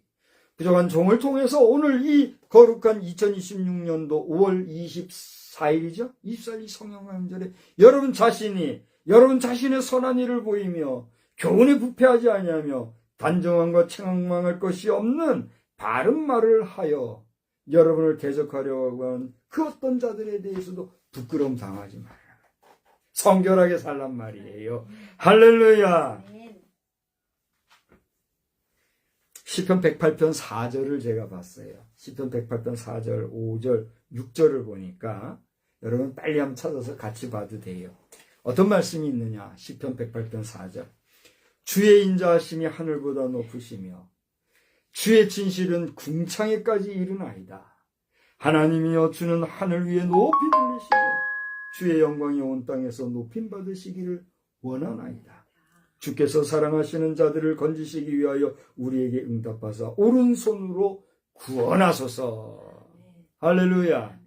부족한 종을 통해서 오늘 이 거룩한 2026년도 5월 24일이죠? 24일 성령 강절에 여러분 자신의 선한 일을 보이며 교훈에 부패하지 아니하며 단정함과 책망할 것이 없는 바른 말을 하여 여러분을 대적하려고 하는 그 어떤 자들에 대해서도 부끄러움 당하지 말아라. 성결하게 살란 말이에요. 할렐루야. 시편 108편 4절을 제가 봤어요. 시편 108편 4절, 5절, 6절을 보니까 여러분 빨리 한번 찾아서 같이 봐도 돼요. 어떤 말씀이 있느냐? 시편 108편 4절. 주의 인자하심이 하늘보다 높으시며 주의 진실은 궁창에까지 이르나이다. 하나님이여 주는 하늘 위에 높이 들리시며 주의 영광이 온 땅에서 높임 받으시기를 원하나이다. 주께서 사랑하시는 자들을 건지시기 위하여 우리에게 응답하사 오른손으로 구원하소서. 할렐루야.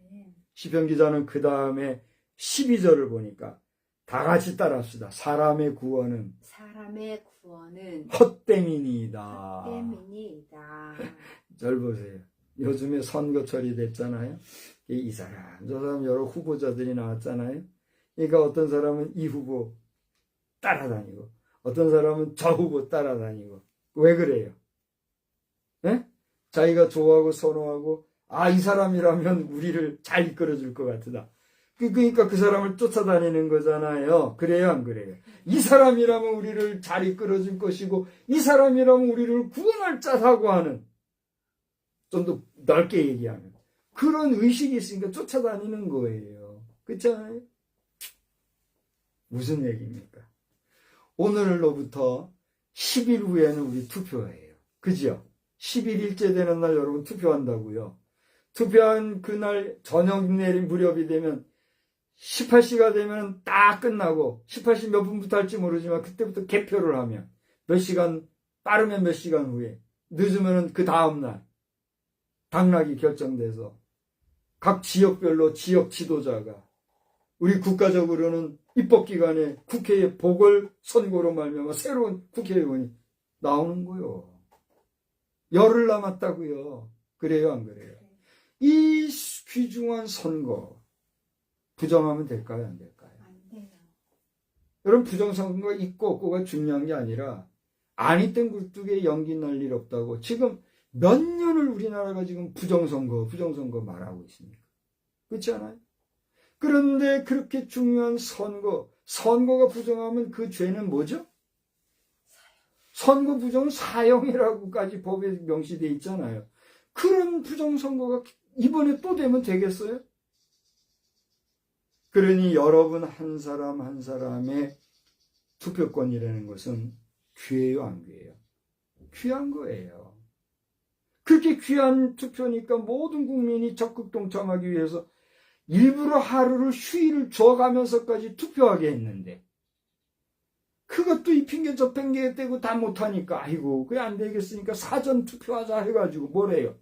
시편 기자는 그 다음에 12절을 보니까 다 같이 따라합시다. 사람의 구원은 헛됨이니이다. 절 보세요. 요즘에 선거철이 됐잖아요. 이 사람 저 사람 여러 후보자들이 나왔잖아요. 그러니까 어떤 사람은 이 후보 따라다니고 어떤 사람은 저 후보 따라다니고. 왜 그래요? 네? 자기가 좋아하고 선호하고 이 사람이라면 우리를 잘 이끌어줄 것 같다. 그러니까 그 사람을 쫓아다니는 거잖아요. 그래요 안 그래요? 이 사람이라면 우리를 잘 이끌어줄 것이고 이 사람이라면 우리를 구원할 자라고 하는, 좀 더 넓게 얘기하면 그런 의식이 있으니까 쫓아다니는 거예요. 그렇잖아요? 무슨 얘기입니까? 오늘로부터 10일 후에는 우리 투표해요. 그죠? 11일째 되는 날 여러분 투표한다고요. 투표한 그날 저녁 내린 무렵이 되면 18시가 되면 딱 끝나고 18시 몇 분부터 할지 모르지만 그때부터 개표를 하면 몇 시간, 빠르면 몇 시간 후에, 늦으면 그 다음날 당락이 결정돼서 각 지역별로 지역 지도자가 우리 국가적으로는 입법기관에 국회의 보궐선거로 말미암아 새로운 국회의원이 나오는 거요. 열흘 남았다고요. 그래요 안 그래요? 이 귀중한 선거 부정하면 될까요 안 될까요? 안 돼요. 여러분 부정선거가 있고 없고가 중요한 게 아니라 아니 땐 굴뚝에 연기 날 일 없다고 지금 몇 년을 우리나라가 지금 부정선거 말하고 있습니까? 그렇지 않아요? 그런데 그렇게 중요한 선거가 부정하면 그 죄는 뭐죠? 선거 부정은 사형이라고까지 법에 명시되어 있잖아요. 그런 부정선거가 이번에 또 되면 되겠어요? 그러니 여러분 한 사람 한 사람의 투표권이라는 것은 귀해요 안 귀해요? 귀한 거예요. 그렇게 귀한 투표니까 모든 국민이 적극 동참하기 위해서 일부러 하루를 휴일을 줘가면서까지 투표하게 했는데 그것도 이 핑계 저 핑계 떼고 다 못하니까 아이고 그게 안 되겠으니까 사전 투표하자 해가지고 뭐래요?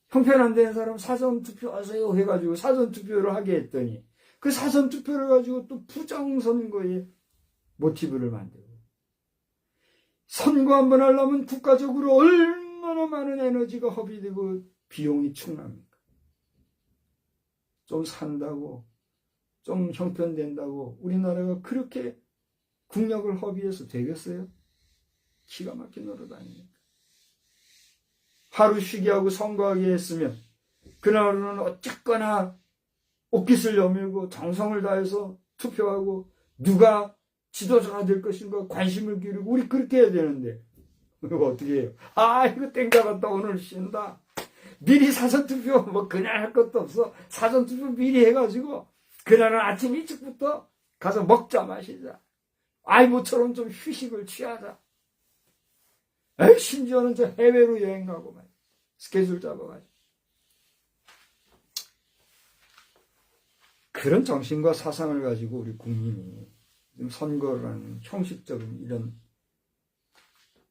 형편 안 되는 사람 사전 투표하세요 해가지고 사전 투표를 하게 했더니 그 사전 투표를 가지고 또 부정선거에 모티브를 만들고, 선거 한번 하려면 국가적으로 얼마나 많은 에너지가 허비되고 비용이 충납니까? 좀 산다고, 좀 형편된다고 우리나라가 그렇게 국력을 허비해서 되겠어요? 기가 막힌 노릇 아닙니까? 하루 쉬게 하고 선거하게 했으면 그날은 어쨌거나 옷깃을 여밀고 정성을 다해서 투표하고 누가 지도자가 될 것인가 관심을 기울이고 우리 그렇게 해야 되는데 이거 어떻게 해요? 아 이거 땡잡았다 오늘 쉰다. 미리 사전투표 뭐 그날 할 것도 없어. 사전투표 미리 해가지고 그날은 아침 일찍부터 가서 먹자 마시자. 아이 모처럼 좀 휴식을 취하자. 에이, 심지어는 저 해외로 여행 가고 말 스케줄 잡아가지고 그런 정신과 사상을 가지고 우리 국민이 선거라는 형식적인 이런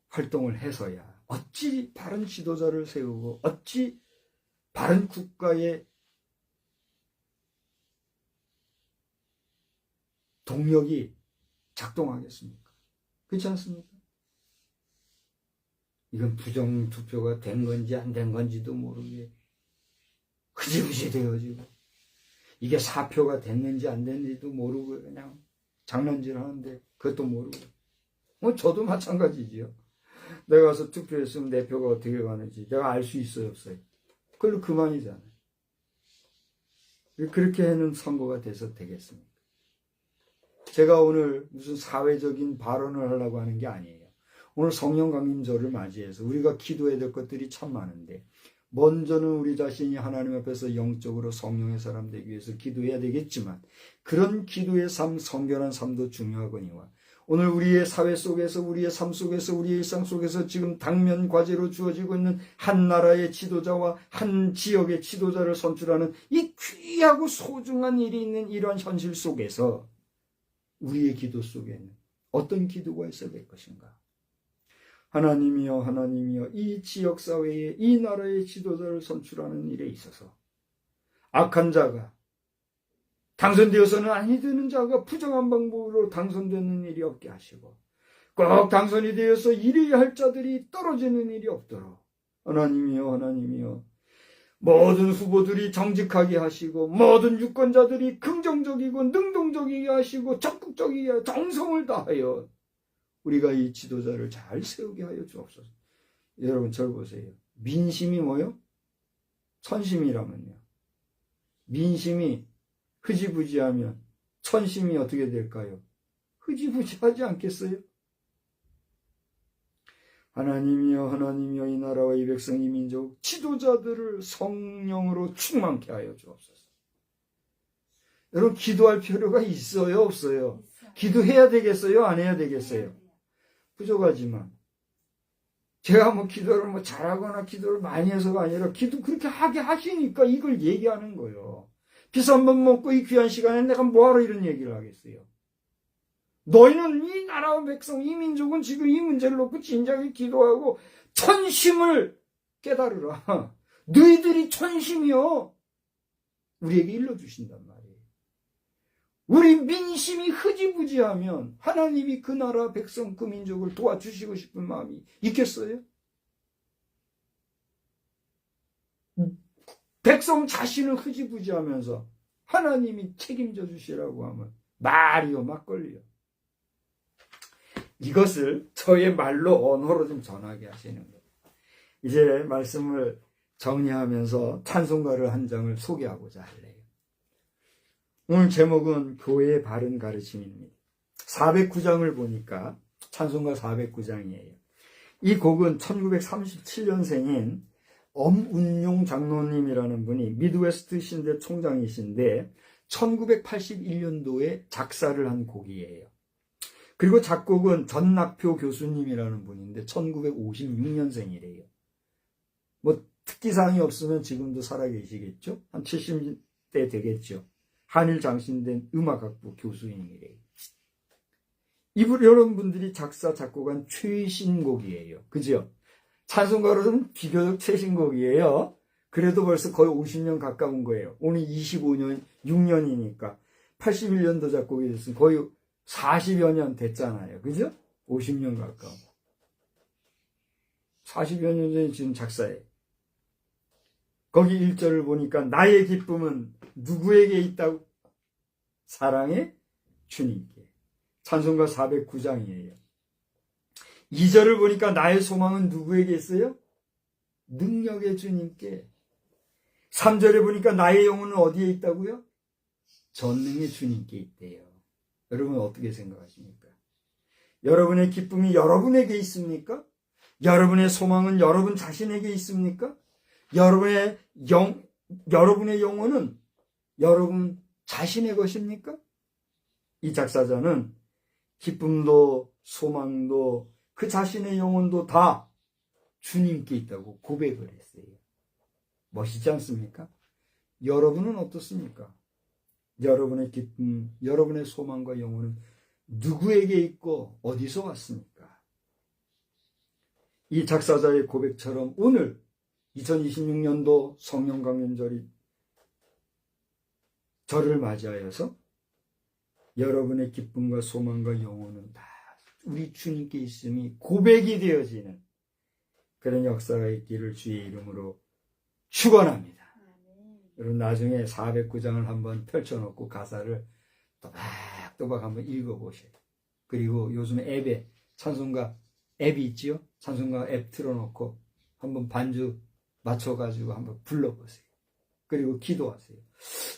활동을 해서야 어찌 바른 지도자를 세우고 어찌 바른 국가의 동력이 작동하겠습니까? 그렇지 않습니까? 이건 부정투표가 된 건지 안 된 건지도 모르게 흐지부지 되어지고 이게 사표가 됐는지 안 됐는지도 모르고 그냥 장난질 하는데 그것도 모르고 뭐 저도 마찬가지지요. 내가 가서 투표했으면 내 표가 어떻게 가는지 내가 알 수 있어요 없어요? 그걸로 그만이잖아요. 그렇게 하는 선거가 돼서 되겠습니까? 제가 오늘 무슨 사회적인 발언을 하려고 하는 게 아니에요. 오늘 성령 강림절을 맞이해서 우리가 기도해야 될 것들이 참 많은데 먼저는 우리 자신이 하나님 앞에서 영적으로 성령의 사람 되기 위해서 기도해야 되겠지만 그런 기도의 삶, 성결한 삶도 중요하거니와 오늘 우리의 사회 속에서 우리의 삶 속에서 우리의 일상 속에서 지금 당면 과제로 주어지고 있는 한 나라의 지도자와 한 지역의 지도자를 선출하는 이 귀하고 소중한 일이 있는 이러한 현실 속에서 우리의 기도 속에는 어떤 기도가 있어야 될 것인가? 하나님이여 하나님이여 이 지역사회에 이 나라의 지도자를 선출하는 일에 있어서 악한 자가 당선되어서는 아니 되는 자가 부정한 방법으로 당선되는 일이 없게 하시고 꼭 당선이 되어서 이래야 할 자들이 떨어지는 일이 없도록 하나님이여 하나님이여 모든 후보들이 정직하게 하시고 모든 유권자들이 긍정적이고 능동적이게 하시고 적극적이게 하여 정성을 다하여 우리가 이 지도자를 잘 세우게 하여 주옵소서. 여러분 저를 보세요. 민심이 뭐요? 천심이라면요. 민심이 흐지부지하면 천심이 어떻게 될까요? 흐지부지하지 않겠어요? 하나님이여 하나님이여 이 나라와 이 백성 이 민족 지도자들을 성령으로 충만케 하여 주옵소서. 여러분 기도할 필요가 있어요 없어요? 기도해야 되겠어요 안 해야 되겠어요? 부족하지만 제가 뭐 기도를 뭐 잘하거나 기도를 많이 해서가 아니라 기도 그렇게 하게 하시니까 이걸 얘기하는 거예요. 비싼 밥 먹고 이 귀한 시간에 내가 뭐하러 이런 얘기를 하겠어요? 너희는 이 나라와 백성, 이 민족은 지금 이 문제를 놓고 진작에 기도하고 천심을 깨달으라. 너희들이 천심이요. 우리에게 일러주신단 말이에요. 우리 민심이 흐지부지하면 하나님이 그 나라 백성, 그 민족을 도와주시고 싶은 마음이 있겠어요? 백성 자신을 흐지부지하면서 하나님이 책임져 주시라고 하면 말이요 막걸리요. 이것을 저의 말로 언어로 좀 전하게 하시는 거예요. 이제 말씀을 정리하면서 찬송가를 한 장을 소개하고자 할래요. 오늘 제목은 교회의 바른 가르침입니다. 409장을 보니까 찬송가 409장이에요. 이 곡은 1937년생인 엄운용 장로님이라는 분이 미드웨스트 신대 총장이신데 1981년도에 작사를 한 곡이에요. 그리고 작곡은 전낙표 교수님이라는 분인데 1956년생이래요. 뭐 특기사항이 없으면 지금도 살아계시겠죠? 한 70대 되겠죠. 한일 장신된 음악학부 교수님이래요. 이분 여러분들이 작사 작곡한 최신곡이에요. 그죠? 찬송가로는 비교적 최신곡이에요. 그래도 벌써 거의 50년 가까운 거예요. 오늘 25년, 6년이니까 81년도 작곡이 됐으면 거의 40여 년 됐잖아요. 그죠? 50년 가까워. 40여 년 전에 지금 작사해. 거기 1절을 보니까 나의 기쁨은 누구에게 있다고? 사랑의 주님께. 찬송가 409장이에요. 2절을 보니까 나의 소망은 누구에게 있어요? 능력의 주님께. 3절에 보니까 나의 영혼은 어디에 있다고요? 전능의 주님께 있대요. 여러분 어떻게 생각하십니까? 여러분의 기쁨이 여러분에게 있습니까? 여러분의 소망은 여러분 자신에게 있습니까? 여러분의 영혼은 여러분 자신의 것입니까? 이 작사자는 기쁨도 소망도 그 자신의 영혼도 다 주님께 있다고 고백을 했어요. 멋있지 않습니까? 여러분은 어떻습니까? 여러분의 기쁨, 여러분의 소망과 영혼은 누구에게 있고 어디서 왔습니까? 이 작사자의 고백처럼 오늘 2026년도 성령 강림절이 절을 맞이하여서 여러분의 기쁨과 소망과 영혼은 다 우리 주님께 있음이 고백이 되어지는 그런 역사가 있기를 주의 이름으로 축원합니다. 여러분 나중에 409장을 한번 펼쳐놓고 가사를 또박또박 한번 읽어보세요. 그리고 요즘 앱에 찬송가 앱이 있지요? 찬송가 앱 틀어놓고 한번 반주 맞춰가지고 한번 불러보세요. 그리고 기도하세요.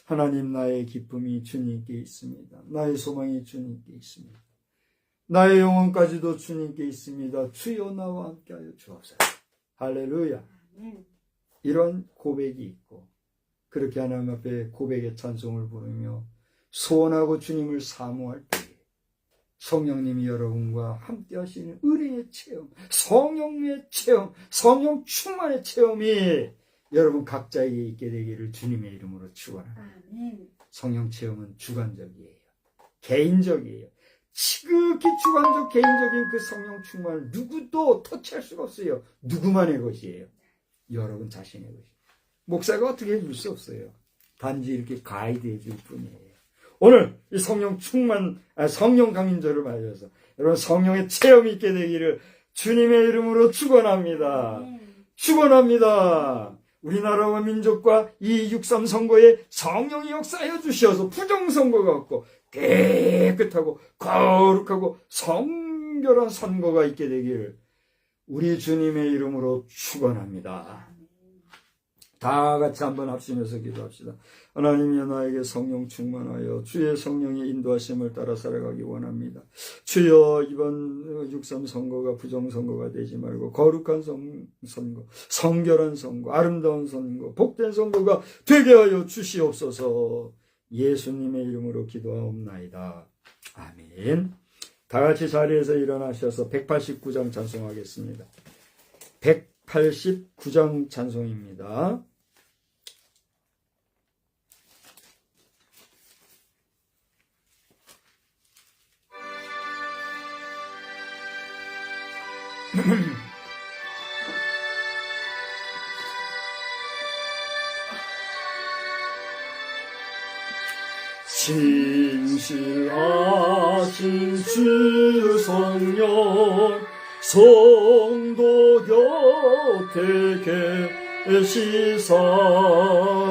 하나님, 나의 기쁨이 주님께 있습니다. 나의 소망이 주님께 있습니다. 나의 영혼까지도 주님께 있습니다. 주여 나와 함께하여 주옵소서. 할렐루야. 이런 고백이 있고 그렇게 하나님 앞에 고백의 찬송을 부르며 소원하고 주님을 사모할 때에 성령님이 여러분과 함께 하시는 은혜의 체험, 성령의 체험, 성령 충만의 체험이 여러분 각자에게 있게 되기를 주님의 이름으로 축원합니다. 성령 체험은 주관적이에요. 개인적이에요. 지극히 주관적 개인적인 그 성령 충만을 누구도 터치할 수가 없어요. 누구만의 것이에요. 여러분 자신의 것이에요. 목사가 어떻게 해줄 수 없어요. 단지 이렇게 가이드해 줄 뿐이에요. 오늘 이 성령 강림절을 맞이해서 여러분 성령의 체험이 있게 되기를 주님의 이름으로 축원합니다. 축원합니다. 우리나라와 민족과 이 6.3 선거에 성령이 역사하여 주셔서 부정선거가 없고 깨끗하고 거룩하고 성결한 선거가 있게 되기를 우리 주님의 이름으로 축원합니다. 다 같이 한번 합심해서 기도합시다. 하나님이여, 나에게 성령 충만하여 주의 성령의 인도하심을 따라 살아가기 원합니다. 주여, 이번 6.3 선거가 부정선거가 되지 말고 거룩한 선거, 성결한 선거, 아름다운 선거, 복된 선거가 되게 하여 주시옵소서. 예수님의 이름으로 기도하옵나이다. 아멘. 다 같이 자리에서 일어나셔서 189장 찬송하겠습니다. 189장 찬송입니다. 진실하신 주 성령 성도 곁에 계시사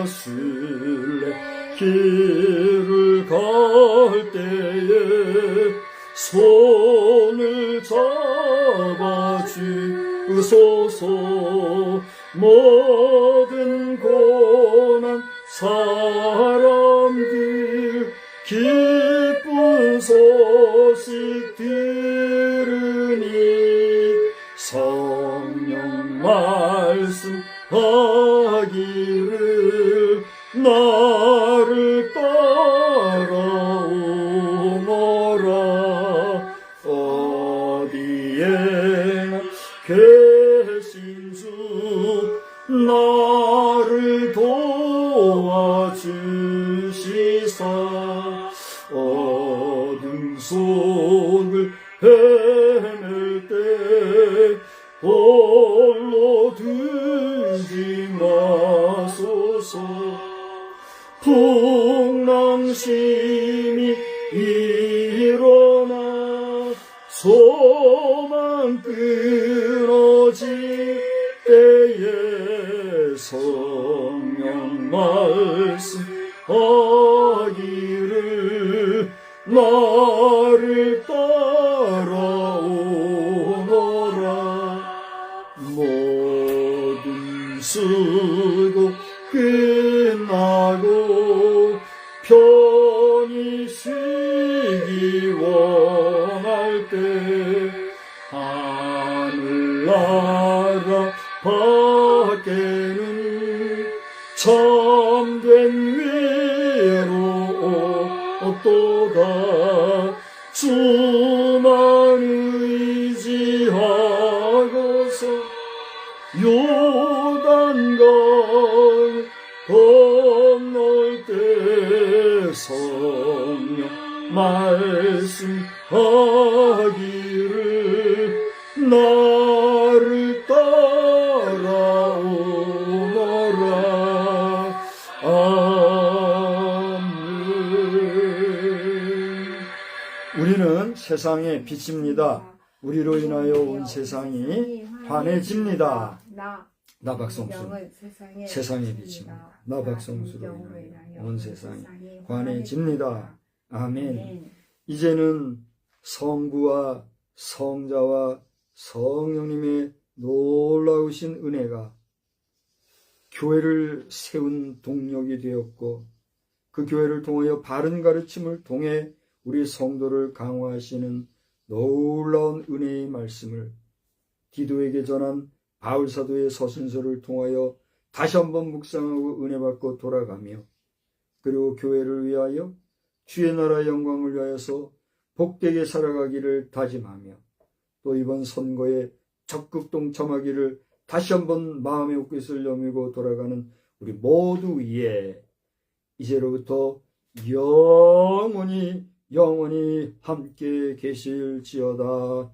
순례 길을 갈 때에 손을 잡아주소서. 모든 고난 사람들 기쁜 소식 들으니 성령 말씀하기를 나를 따라오너라. 어디에나 계신 주 나를 도와주시사 어둠 속을 헤맬 때 홀로 두지 마소서. 풍랑심이 일어나 소망 끊어질 때에 성령 말씀하기를 나를 따라오너라. 모든 쓰고 끝나고 편히 쉬기 원할 때 하늘나라 밖에는 참된 외로웠도다. 주만 의지하고서 요단강 건널 때 성령 말씀하기를 나를 따라오너라. 아멘. 우리는 세상의 빛입니다. 우리로 인하여 온 세상이 환해집니다. 나 박성수 세상의 빛입니다. 나 박성수로 인하여 온 세상이 환해집니다. 아멘. 이제는 성부와 성자와 성령님의 놀라우신 은혜가 교회를 세운 동력이 되었고, 그 교회를 통하여 바른 가르침을 통해 우리 성도를 강화하시는 놀라운 은혜의 말씀을 디도에게 전한 바울 사도의 서신서를 통하여 다시 한번 묵상하고 은혜 받고 돌아가며, 그리고 교회를 위하여 주의 나라의 영광을 위하여서 복되게 살아가기를 다짐하며, 또 이번 선거에 적극 동참하기를 다시 한번 마음의 옷깃을 여미고 돌아가는 우리 모두 위에 이제로부터 영원히 함께 계실지어다.